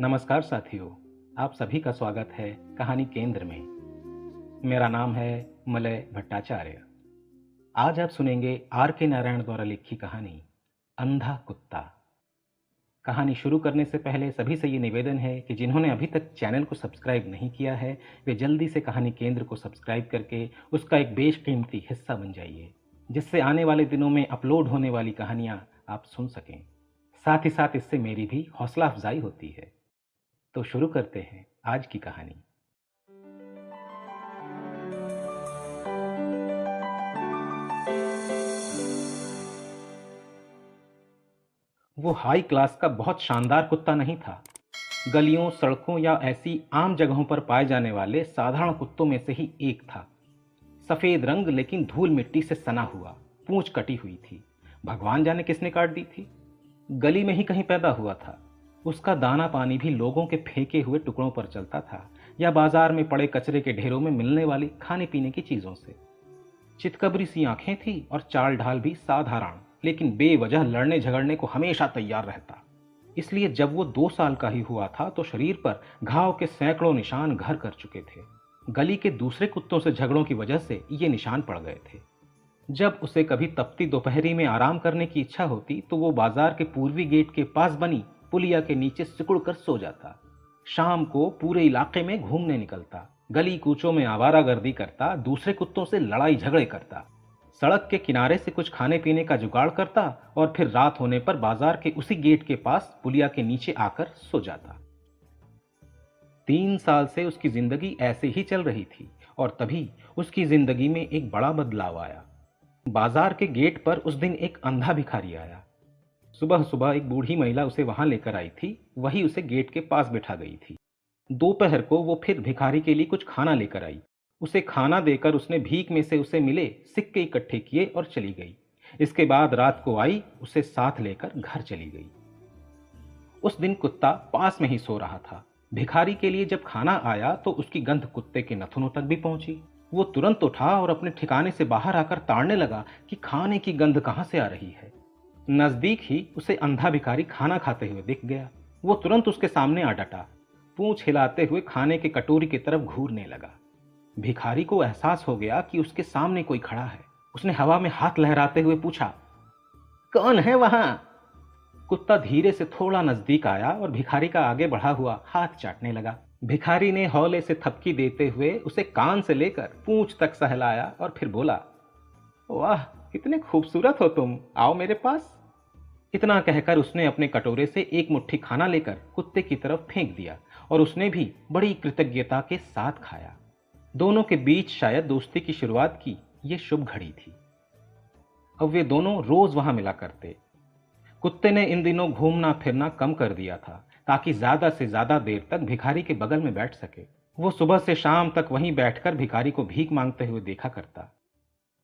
नमस्कार साथियों, आप सभी का स्वागत है कहानी केंद्र में। मेरा नाम है मलय भट्टाचार्य। आज आप सुनेंगे आर के नारायण द्वारा लिखी कहानी अंधा कुत्ता। कहानी शुरू करने से पहले सभी से ये निवेदन है कि जिन्होंने अभी तक चैनल को सब्सक्राइब नहीं किया है वे जल्दी से कहानी केंद्र को सब्सक्राइब करके उसका एक बेशकीमती हिस्सा बन जाइए, जिससे आने वाले दिनों में अपलोड होने वाली कहानियाँ आप सुन सकें। साथ ही साथ इससे मेरी भी हौसला अफजाई होती है। तो शुरू करते हैं आज की कहानी। वो हाई क्लास का बहुत शानदार कुत्ता नहीं था। गलियों, सड़कों या ऐसी आम जगहों पर पाए जाने वाले साधारण कुत्तों में से ही एक था। सफेद रंग, लेकिन धूल मिट्टी से सना हुआ, पूंछ कटी हुई थी। भगवान जाने किसने काट दी थी। गली में ही कहीं पैदा हुआ था। उसका दाना पानी भी लोगों के फेंके हुए टुकड़ों पर चलता था या बाजार में पड़े कचरे के ढेरों में मिलने वाली खाने पीने की चीजों से। चितकबरी सी आंखें थी और चाल ढाल भी साधारण, लेकिन बेवजह लड़ने झगड़ने को हमेशा तैयार रहता। इसलिए जब वो 2 साल का ही हुआ था तो शरीर पर घाव के सैकड़ों निशान घर कर चुके थे। गली के दूसरे कुत्तों से झगड़ों की वजह से ये निशान पड़ गए थे। जब उसे कभी तपती दोपहरी में आराम करने की इच्छा होती तो वो बाजार के पूर्वी गेट के पास बनी पुलिया के नीचे सिकुड़ कर सो जाता। शाम को पूरे इलाके में घूमने निकलता, गली कूचों में आवारागर्दी करता, दूसरे कुत्तों से लड़ाई झगड़े करता, सड़क के किनारे से कुछ खाने पीने का जुगाड़ करता और फिर रात होने पर बाजार के उसी गेट के पास पुलिया के नीचे आकर सो जाता। 3 साल से उसकी जिंदगी ऐसे ही चल रही थी और तभी उसकी जिंदगी में एक बड़ा बदलाव आया। बाजार के गेट पर उस दिन एक अंधा भिखारी आया। सुबह सुबह एक बूढ़ी महिला उसे वहां लेकर आई थी, वही उसे गेट के पास बिठा गई थी। दोपहर को वो फिर भिखारी के लिए कुछ खाना लेकर आई। उसे खाना देकर उसने भीख में से उसे मिले सिक्के इकट्ठे किए और चली गई। इसके बाद रात को आई, उसे साथ लेकर घर चली गई। उस दिन कुत्ता पास में ही सो रहा था। भिखारी के लिए जब खाना आया तो उसकी गंध कुत्ते के नथुनों तक भी पहुंची। वो तुरंत उठा और अपने ठिकाने से बाहर आकर ताड़ने लगा कि खाने की गंध कहां से आ रही है। नजदीक ही उसे अंधा भिखारी खाना खाते हुए दिख गया। वो तुरंत उसके सामने आ डटा, पूंछ हिलाते हुए खाने के कटोरी की तरफ घूरने लगा। भिखारी को एहसास हो गया कि उसके सामने कोई खड़ा है। उसने हवा में हाथ लहराते हुए पूछा, कौन है वहां? कुत्ता धीरे से थोड़ा नजदीक आया और भिखारी का आगे बढ़ा हुआ हाथ चाटने लगा। भिखारी ने हौले से थपकी देते हुए उसे कान से लेकर पूंछ तक सहलाया और फिर बोला, वाह, कितने खूबसूरत हो तुम, आओ मेरे पास। इतना कहकर उसने अपने कटोरे से एक मुट्ठी खाना लेकर कुत्ते की तरफ फेंक दिया और उसने भी बड़ी कृतज्ञता के साथ खाया। दोनों के बीच शायद दोस्ती की शुरुआत की यह शुभ घड़ी थी। अब वे दोनों रोज वहां मिला करते। कुत्ते ने इन दिनों घूमना फिरना कम कर दिया था ताकि ज्यादा से ज्यादा देर तक भिखारी के बगल में बैठ सके। वो सुबह से शाम तक वहीं बैठकर भिखारी को भीख मांगते हुए देखा करता।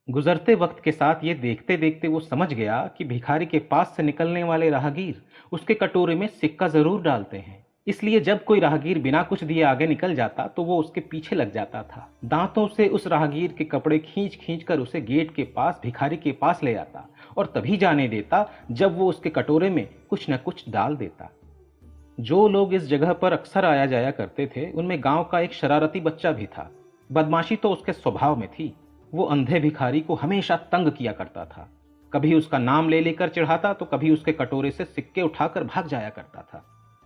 गुजरते वक्त के साथ ये देखते देखते वो समझ गया कि भिखारी के पास से निकलने वाले राहगीर उसके कटोरे में सिक्का जरूर डालते हैं। इसलिए जब कोई राहगीर बिना कुछ दिए आगे निकल जाता तो वो उसके पीछे लग जाता था। दांतों से उस राहगीर के कपड़े खींच खींच कर उसे गेट के पास भिखारी के पास ले आता और तभी जाने देता जब वो उसके कटोरे में कुछ न कुछ डाल देता। जो लोग इस जगह पर अक्सर आया जाया करते थे उनमें गांव का एक शरारती बच्चा भी था। बदमाशी तो उसके स्वभाव में थी। वो अंधे भिखारी को हमेशा तंग किया करता था। कभी उसका नाम ले लेकर चिढ़ाता तो कभी उसके कटोरे से सिक्के उठाकर भाग जाया करता था।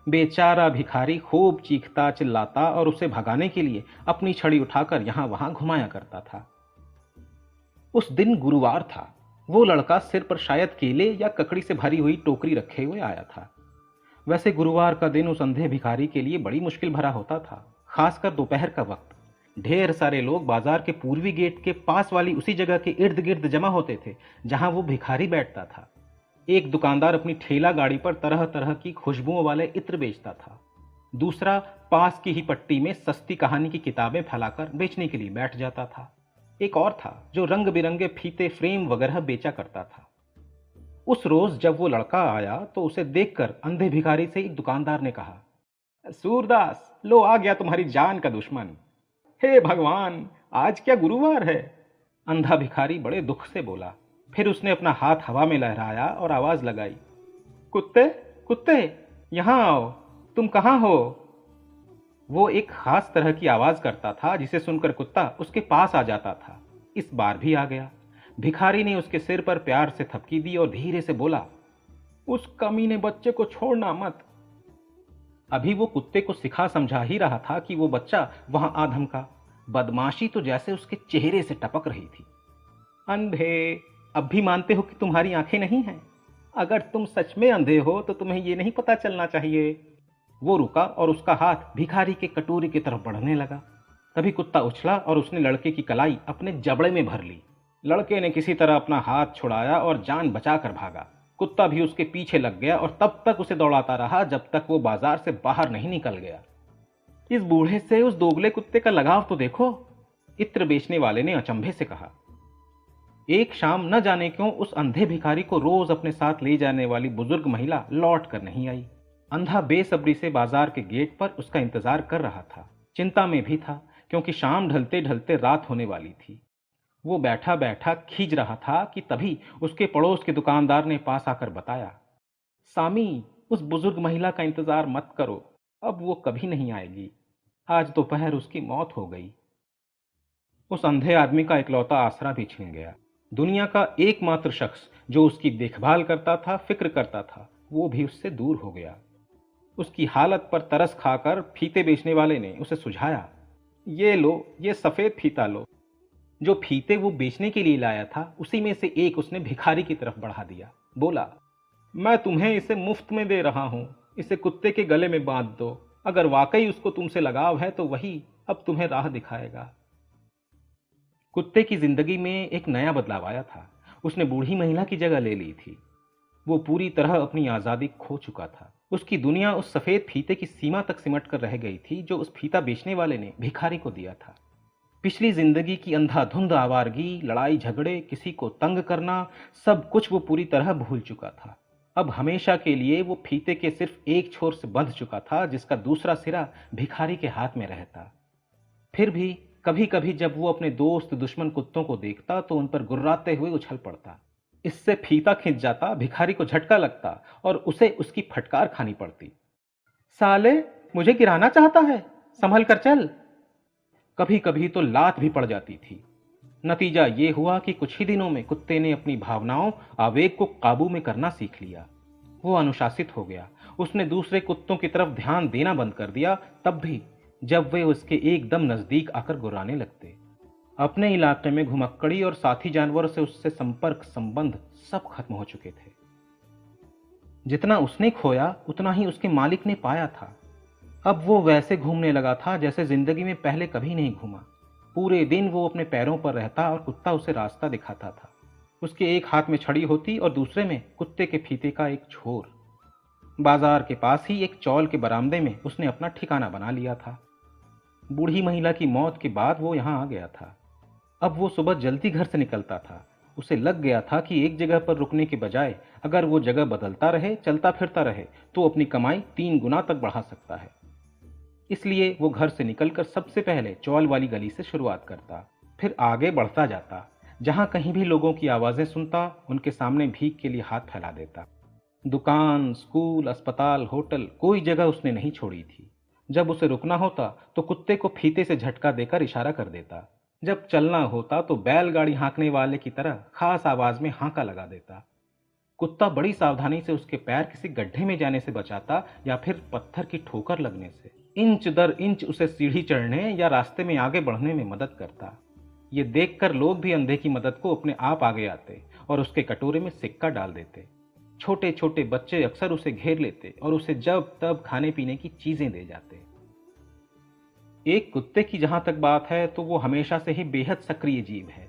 बेचारा भिखारी खूब चीखता चिल्लाता और उसे भगाने के लिए अपनी छड़ी उठाकर यहां वहां घुमाया करता था। उस दिन गुरुवार था। वो लड़का सिर पर शायद केले या ककड़ी से भरी हुई टोकरी रखे हुए आया था। वैसे गुरुवार का दिन उस अंधे भिखारी के लिए बड़ी मुश्किल भरा होता था, खासकर दोपहर का वक्त। ढेर सारे लोग बाजार के पूर्वी गेट के पास वाली उसी जगह के इर्द गिर्द जमा होते थे जहां वो भिखारी बैठता था। एक दुकानदार अपनी ठेला गाड़ी पर तरह तरह की खुशबुओं वाले इत्र बेचता था। दूसरा पास की ही पट्टी में सस्ती कहानी की किताबें फैलाकर बेचने के लिए बैठ जाता था। एक और था जो रंग बिरंगे फीते, फ्रेम वगैरह बेचा करता था। उस रोज जब वो लड़का आया तो उसे देखकर अंधे भिखारी से एक दुकानदार ने कहा, सूरदास, लो आ गया तुम्हारी जान का दुश्मन। हे भगवान, आज क्या गुरुवार है? अंधा भिखारी बड़े दुख से बोला। फिर उसने अपना हाथ हवा में लहराया और आवाज लगाई, कुत्ते कुत्ते, यहां आओ। तुम कहाँ हो? वो एक खास तरह की आवाज करता था जिसे सुनकर कुत्ता उसके पास आ जाता था। इस बार भी आ गया। भिखारी ने उसके सिर पर प्यार से थपकी दी और धीरे से बोला, उस कमीने बच्चे को छोड़ना मत। अभी वो कुत्ते को सिखा समझा ही रहा था कि वो बच्चा वहां आ धमका। बदमाशी तो जैसे उसके चेहरे से टपक रही थी। अंधे, अब भी मानते हो कि तुम्हारी आंखें नहीं हैं? अगर तुम सच में अंधे हो तो तुम्हें ये नहीं पता चलना चाहिए। वो रुका और उसका हाथ भिखारी के कटोरी की तरफ बढ़ने लगा। तभी कुत्ता उछला और उसने लड़के की कलाई अपने जबड़े में भर ली। लड़के ने किसी तरह अपना हाथ छुड़ाया और जान बचाकर भागा। कुत्ता भी उसके पीछे लग गया और तब तक उसे दौड़ाता रहा जब तक वो बाजार से बाहर नहीं निकल गया। इस बूढ़े से उस दोगले कुत्ते का लगाव तो देखो, इत्र बेचने वाले ने अचंभे से कहा। एक शाम न जाने क्यों उस अंधे भिखारी को रोज अपने साथ ले जाने वाली बुजुर्ग महिला लौट कर नहीं आई। अंधा बेसब्री से बाजार के गेट पर उसका इंतजार कर रहा था। चिंता में भी था क्योंकि शाम ढलते ढलते रात होने वाली थी। वो बैठा बैठा खींच रहा था कि तभी उसके पड़ोस के दुकानदार ने पास आकर बताया, सामी, उस बुजुर्ग महिला का इंतजार मत करो, अब वो कभी नहीं आएगी। आज दोपहर उसकी मौत हो गई। उस अंधे आदमी का इकलौता आसरा भी छिन गया। दुनिया का एकमात्र शख्स जो उसकी देखभाल करता था, फिक्र करता था, वो भी उससे दूर हो गया। उसकी हालत पर तरस खाकर फीते बेचने वाले ने उसे सुझाया, ये लो, ये सफेद फीता लो। जो फीते वो बेचने के लिए लाया था उसी में से एक उसने भिखारी की तरफ बढ़ा दिया। बोला, मैं तुम्हें इसे मुफ्त में दे रहा हूं, इसे कुत्ते के गले में बांध दो। अगर वाकई उसको तुमसे लगाव है तो वही अब तुम्हें राह दिखाएगा। कुत्ते की जिंदगी में एक नया बदलाव आया था। उसने बूढ़ी महिला की जगह ले ली थी। वो पूरी तरह अपनी आजादी खो चुका था। उसकी दुनिया उस सफेद फीते की सीमा तक सिमट कर रह गई थी जो उस फीता बेचने वाले ने भिखारी को दिया था। पिछली जिंदगी की अंधाधुंध आवारगी, लड़ाई झगड़े, किसी को तंग करना, सब कुछ वो पूरी तरह भूल चुका था। अब हमेशा के लिए वो फीते के सिर्फ एक छोर से बंध चुका था जिसका दूसरा सिरा भिखारी के हाथ में रहता। फिर भी कभी कभी जब वो अपने दोस्त दुश्मन कुत्तों को देखता तो उन पर गुर्राते हुए उछल पड़ता। इससे फीता खिंच जाता, भिखारी को झटका लगता और उसे उसकी फटकार खानी पड़ती। साले, मुझे गिराना चाहता है, संभल कर चल। कभी कभी तो लात भी पड़ जाती थी। नतीजा ये हुआ कि कुछ ही दिनों में कुत्ते ने अपनी भावनाओं, आवेग को काबू में करना सीख लिया। वो अनुशासित हो गया। उसने दूसरे कुत्तों की तरफ ध्यान देना बंद कर दिया, तब भी जब वे उसके एकदम नजदीक आकर गुर्राने लगते। अपने इलाके में घुमक्कड़ी और साथी जानवरों से उससे संपर्क, संबंध सब खत्म हो चुके थे। जितना उसने खोया उतना ही उसके मालिक ने पाया था। अब वो वैसे घूमने लगा था जैसे जिंदगी में पहले कभी नहीं घूमा। पूरे दिन वो अपने पैरों पर रहता और कुत्ता उसे रास्ता दिखाता था। उसके एक हाथ में छड़ी होती और दूसरे में कुत्ते के फीते का एक छोर। बाजार के पास ही एक चौल के बरामदे में उसने अपना ठिकाना बना लिया था। बूढ़ी महिला की मौत के बाद वो यहाँ आ गया था। अब वो सुबह जल्दी घर से निकलता था। उसे लग गया था कि एक जगह पर रुकने के बजाय अगर वो जगह बदलता रहे, चलता फिरता रहे, तो अपनी कमाई 3 गुना तक बढ़ा सकता है। इसलिए वो घर से निकलकर सबसे पहले चौल वाली गली से शुरुआत करता, फिर आगे बढ़ता जाता। जहां कहीं भी लोगों की आवाजें सुनता, उनके सामने भीख के लिए हाथ फैला देता। दुकान, स्कूल, अस्पताल, होटल, कोई जगह उसने नहीं छोड़ी थी। जब उसे रुकना होता तो कुत्ते को फीते से झटका देकर इशारा कर देता। जब चलना होता तो बैलगाड़ी हाँकने वाले की तरह खास आवाज में हांका लगा देता। कुत्ता बड़ी सावधानी से उसके पैर किसी गड्ढे में जाने से बचाता या फिर पत्थर की ठोकर लगने से। इंच दर इंच उसे सीढ़ी चढ़ने या रास्ते में आगे बढ़ने में मदद करता। ये देखकर लोग भी अंधे की मदद को अपने आप आगे आते और उसके कटोरे में सिक्का डाल देते। छोटे छोटे बच्चे अक्सर उसे घेर लेते और उसे जब तब खाने पीने की चीजें दे जाते। एक कुत्ते की जहां तक बात है तो वो हमेशा से ही बेहद सक्रिय जीव है।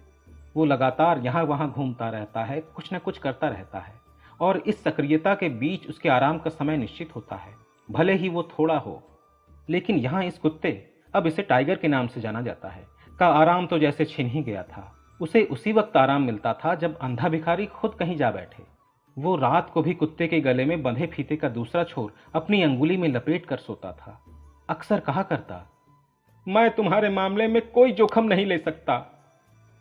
वो लगातार यहां वहां घूमता रहता है, कुछ न कुछ करता रहता है और इस सक्रियता के बीच उसके आराम का समय निश्चित होता है, भले ही वो थोड़ा हो। लेकिन यहां इस कुत्ते, अब इसे टाइगर के नाम से जाना जाता है, का आराम तो जैसे छिन ही गया था। उसे उसी वक्त आराम मिलता था जब अंधा भिखारी खुद कहीं जा बैठे। वो रात को भी कुत्ते के गले में बंधे फीते का दूसरा छोर अपनी अंगुली में लपेट कर सोता था। अक्सर कहा करता, मैं तुम्हारे मामले में कोई जोखम नहीं ले सकता।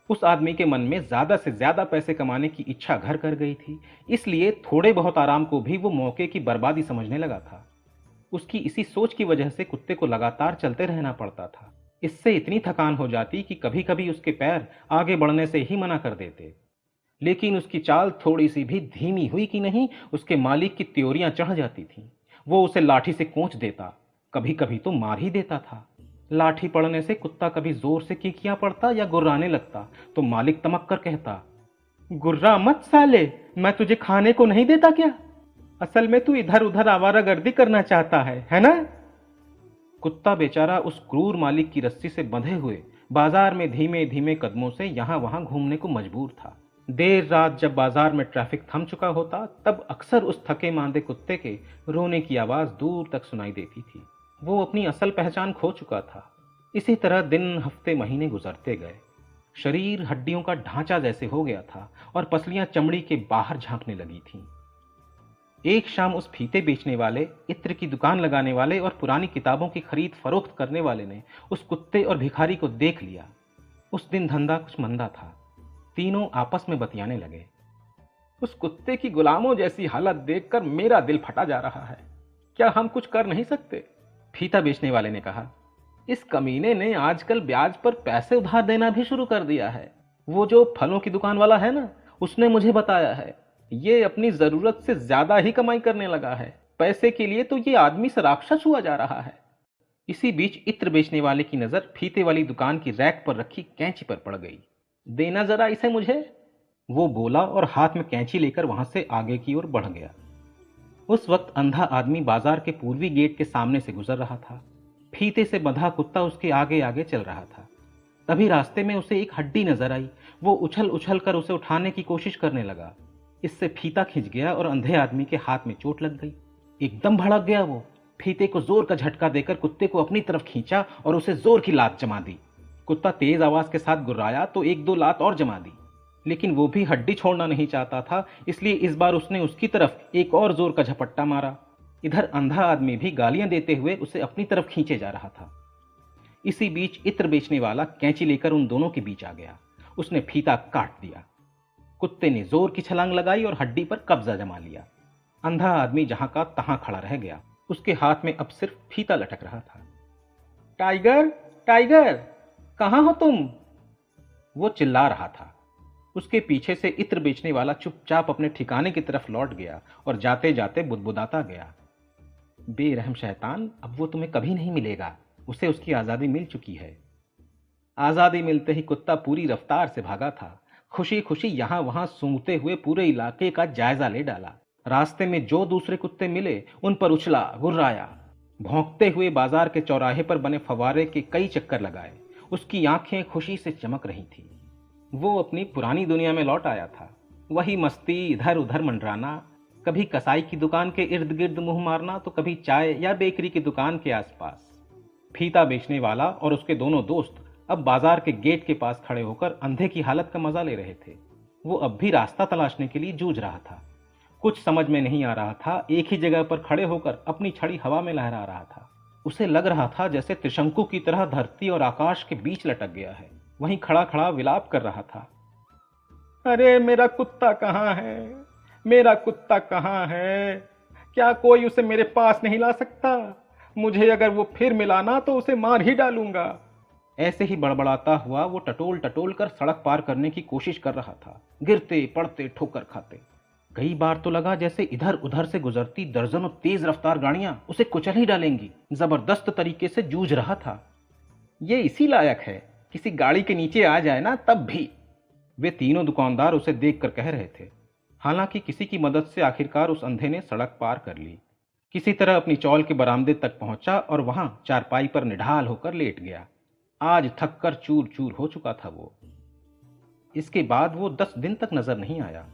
उस आदमी के मन में ज्यादा से ज्यादा पैसे कमाने की इच्छा घर कर गई थी, इसलिए थोड़े बहुत आराम को भी वो मौके की बर्बादी समझने लगा था। उसकी इसी सोच की वजह से कुत्ते को लगातार चलते रहना पड़ता था। इससे इतनी थकान हो जाती कि कभी कभी उसके पैर आगे बढ़ने से ही मना कर देते। लेकिन उसकी चाल थोड़ी सी भी धीमी हुई कि नहीं, उसके मालिक की त्योरियां चढ़ जाती थीं। वो उसे लाठी से कोंच देता, कभी कभी तो मार ही देता था। लाठी पड़ने से कुत्ता कभी जोर से किकियां पड़ता या गुर्राने लगता, तो मालिक तमक कर कहता, गुर्रा मत साले, मैं तुझे खाने को नहीं देता क्या? असल में तू इधर उधर आवारागर्दी करना चाहता है ना? कुत्ता बेचारा उस क्रूर मालिक की रस्सी से बंधे हुए बाजार में धीमे धीमे कदमों से यहां वहां घूमने को मजबूर था। देर रात जब बाजार में ट्रैफिक थम चुका होता, तब अक्सर उस थके मांदे कुत्ते के रोने की आवाज दूर तक सुनाई देती थी। वो अपनी असल पहचान खो चुका था। इसी तरह दिन, हफ्ते, महीने गुजरते गए। शरीर हड्डियों का ढांचा जैसे हो गया था और पसलियां चमड़ी के बाहर झांकने लगी थीं। एक शाम उस फीते बेचने वाले, इत्र की दुकान लगाने वाले और पुरानी किताबों की खरीद फरोख्त करने वाले ने उस कुत्ते और भिखारी को देख लिया। उस दिन धंधा कुछ मंदा था। तीनों आपस में बतियाने लगे। उस कुत्ते की गुलामों जैसी हालत देखकर मेरा दिल फटा जा रहा है। क्या हम कुछ कर नहीं सकते? फीता बेचने वाले ने कहा। इस कमीने ने आजकल ब्याज पर पैसे उधार देना भी शुरू कर दिया है। वो जो फलों की दुकान वाला है ना, उसने मुझे बताया है। ये अपनी जरूरत से ज्यादा ही कमाई करने लगा है। पैसे के लिए तो ये आदमी से राक्षस हुआ जा रहा है। इसी बीच इत्र बेचने वाले की नजर फीते वाली दुकान की रैक पर रखी कैंची पर पड़ गई। देना जरा इसे मुझे, वो बोला और हाथ में कैंची लेकर वहां से आगे की ओर बढ़ गया। उस वक्त अंधा आदमी बाजार के पूर्वी गेट के सामने से गुजर रहा था। फीते से बंधा कुत्ता उसके आगे आगे चल रहा था। तभी रास्ते में उसे एक हड्डी नजर आई। वो उछल उछल कर उसे उठाने की कोशिश करने लगा। इससे फीता खिंच गया और अंधे आदमी के हाथ में चोट लग गई। एकदम भड़क गया वो। फीते को जोर का झटका देकर कुत्ते को अपनी तरफ खींचा और उसे जोर की लात जमा दी। कुत्ता तेज आवाज के साथ गुर्राया तो एक दो लात और जमा दी, लेकिन वो भी हड्डी छोड़ना नहीं चाहता था, इसलिए इस बार उसने उसकी तरफ एक और जोर का झपट्टा मारा। इधर अंधा आदमी भी गालियां देते हुए उसे अपनी तरफ खींचे जा रहा था। इसी बीच इत्र बेचने वाला कैंची लेकर उन दोनों के बीच आ गया। उसने फीता काट दिया। कुत्ते ने जोर की छलांग लगाई और हड्डी पर कब्जा जमा लिया। अंधा आदमी जहां का तहां खड़ा रह गया। उसके हाथ में अब सिर्फ फीता लटक रहा था। टाइगर, टाइगर, कहां हो तुम? वो चिल्ला रहा था। उसके पीछे से इत्र बेचने वाला चुपचाप अपने ठिकाने की तरफ लौट गया और जाते जाते बुदबुदाता गया। बेरहम शैतान, अब वो तुम्हें कभी नहीं मिलेगा। उसे उसकी आजादी मिल चुकी है। आजादी मिलते ही कुत्ता पूरी रफ्तार से भागा था। खुशी खुशी यहां वहां सूंघते हुए पूरे इलाके का जायजा ले डाला। रास्ते में जो दूसरे कुत्ते मिले उन पर उछला, गुर्राया। भौंकते हुए बाजार के चौराहे पर बने फव्वारे के कई चक्कर लगाए। उसकी आंखें खुशी से चमक रही थी। वो अपनी पुरानी दुनिया में लौट आया था। वही मस्ती, इधर उधर मंडराना, कभी कसाई की दुकान के इर्द गिर्द मुंह मारना तो कभी चाय या बेकरी की दुकान के आसपास। फीता बेचने वाला और उसके दोनों दोस्त अब बाजार के गेट के पास खड़े होकर अंधे की हालत का मजा ले रहे थे। वो अब भी रास्ता तलाशने के लिए जूझ रहा था। कुछ समझ में नहीं आ रहा था। एक ही जगह पर खड़े होकर अपनी छड़ी हवा में लहरा रहा था। उसे लग रहा था जैसे त्रिशंकु की तरह धरती और आकाश के बीच लटक गया है। वहीं खड़ा खड़ा विलाप कर रहा था। अरे मेरा कुत्ता कहाँ है? मेरा कुत्ता कहाँ है? क्या कोई उसे मेरे पास नहीं ला सकता? मुझे अगर वो फिर मिला ना तो उसे मार ही डालूंगा। ऐसे ही बड़बड़ाता हुआ वो टटोल टटोल कर सड़क पार करने की कोशिश कर रहा था, गिरते पड़ते ठोकर खाते। कई बार तो लगा जैसे इधर उधर से गुजरती दर्जनों तेज रफ्तार गाड़ियां उसे कुचल ही डालेंगी। जबरदस्त तरीके से जूझ रहा था। ये इसी लायक है, किसी गाड़ी के नीचे आ जाए ना तब भी। वे तीनों दुकानदार उसे देखकर कह रहे थे। हालांकि किसी की मदद से आखिरकार उस अंधे ने सड़क पार कर ली। किसी तरह अपनी चौल के बरामदे तक पहुंचा और वहां चारपाई पर निढाल होकर लेट गया। आज थक कर चूर चूर हो चुका था वो। इसके बाद वो 10 दिन तक नजर नहीं आया।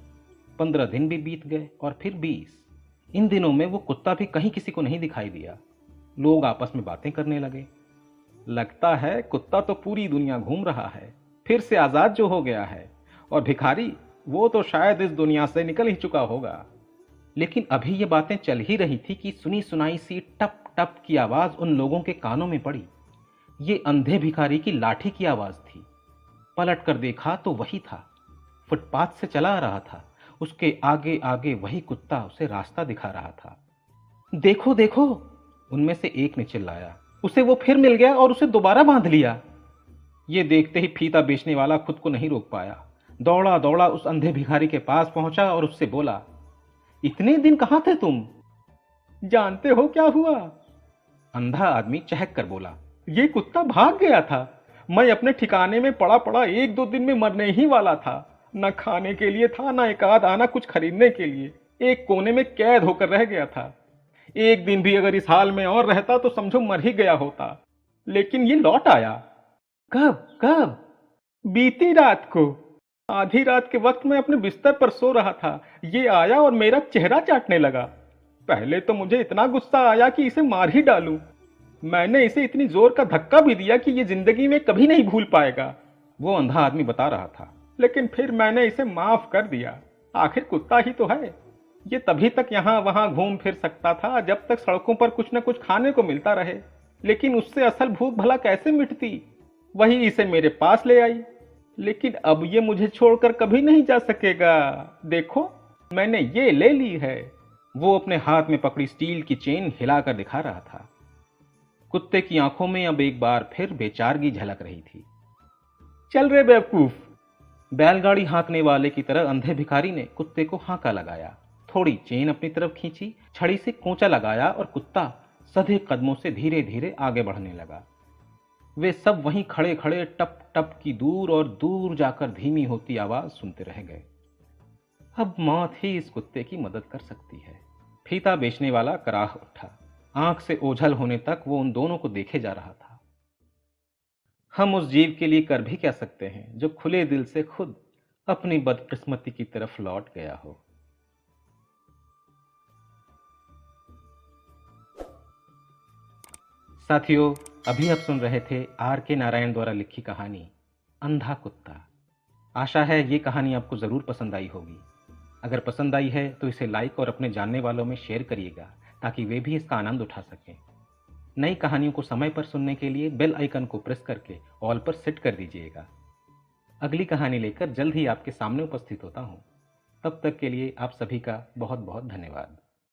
15 दिन भी बीत गए और फिर 20। इन दिनों में वो कुत्ता भी कहीं किसी को नहीं दिखाई दिया। लोग आपस में बातें करने लगे। लगता है कुत्ता तो पूरी दुनिया घूम रहा है, फिर से आजाद जो हो गया है। और भिखारी, वो तो शायद इस दुनिया से निकल ही चुका होगा। लेकिन अभी ये बातें चल ही रही थी कि सुनी सुनाई सी टप टप की आवाज उन लोगों के कानों में पड़ी। ये अंधे भिखारी की लाठी की आवाज थी। पलट कर देखा तो वही था। फुटपाथ से चला आ रहा था। उसके आगे आगे वही कुत्ता उसे रास्ता दिखा रहा था। देखो देखो, उनमें से एक ने चिल्लाया। उसे वो फिर मिल गया और उसे दोबारा बांध लिया। ये देखते ही फीता बेचने वाला खुद को नहीं रोक पाया। दौड़ा दौड़ा उस अंधे भिखारी के पास पहुंचा और उससे बोला, इतने दिन कहां थे तुम? जानते हो क्या हुआ? अंधा आदमी चहक कर बोला, ये कुत्ता भाग गया था। मैं अपने ठिकाने में पड़ा पड़ा 1-2 दिन में मरने ही वाला था। न खाने के लिए था, न एक आध आना कुछ खरीदने के लिए। एक कोने में कैद होकर रह गया था। एक दिन भी अगर इस हाल में और रहता तो समझो मर ही गया होता। लेकिन ये लौट आया। कब कब? बीती रात को। आधी रात के वक्त मैं अपने बिस्तर पर सो रहा था। ये आया और मेरा चेहरा चाटने लगा। पहले तो मुझे इतना गुस्सा आया कि इसे मार ही डालूं। मैंने इसे इतनी जोर का धक्का भी दिया कि ये जिंदगी में कभी नहीं भूल पाएगा। वो अंधा आदमी बता रहा था। लेकिन फिर मैंने इसे माफ कर दिया। आखिर कुत्ता ही तो है। ये तभी तक यहां वहां घूम फिर सकता था जब तक सड़कों पर कुछ न कुछ खाने को मिलता रहे। लेकिन उससे असल भूख भला कैसे मिटती? वही इसे मेरे पास ले आई। लेकिन अब ये मुझे छोड़कर कभी नहीं जा सकेगा। देखो, मैंने ये ले ली है। वो अपने हाथ में पकड़ी स्टील की चेन हिलाकर दिखा रहा था। कुत्ते की आंखों में अब एक बार फिर बेचारगी झलक रही थी। चल रे बेवकूफ! बैलगाड़ी हाँकने वाले की तरह अंधे भिखारी ने कुत्ते को हांका लगाया। थोड़ी चेन अपनी तरफ खींची, छड़ी से कोंचा लगाया और कुत्ता सधे कदमों से धीरे धीरे आगे बढ़ने लगा। वे सब वहीं खड़े खड़े टप टप की दूर और दूर जाकर धीमी होती आवाज सुनते रह गए। अब मौत ही इस कुत्ते की मदद कर सकती है। फीता बेचने वाला कराह उठा। आंख से ओझल होने तक वो उन दोनों को देखे जा रहा था। हम उस जीव के लिए कर भी क्या सकते हैं जो खुले दिल से खुद अपनी बदकिस्मती की तरफ लौट गया हो। साथियों, अभी आप सुन रहे थे R.K. नारायण द्वारा लिखी कहानी अंधा कुत्ता। आशा है ये कहानी आपको जरूर पसंद आई होगी। अगर पसंद आई है तो इसे लाइक और अपने जानने वालों में शेयर करिएगा ताकि वे भी इसका आनंद उठा सकें। नई कहानियों को समय पर सुनने के लिए बेल आइकन को प्रेस करके ऑल पर सेट कर दीजिएगा। अगली कहानी लेकर जल्द ही आपके सामने उपस्थित होता हूँ। तब तक के लिए आप सभी का बहुत बहुत धन्यवाद।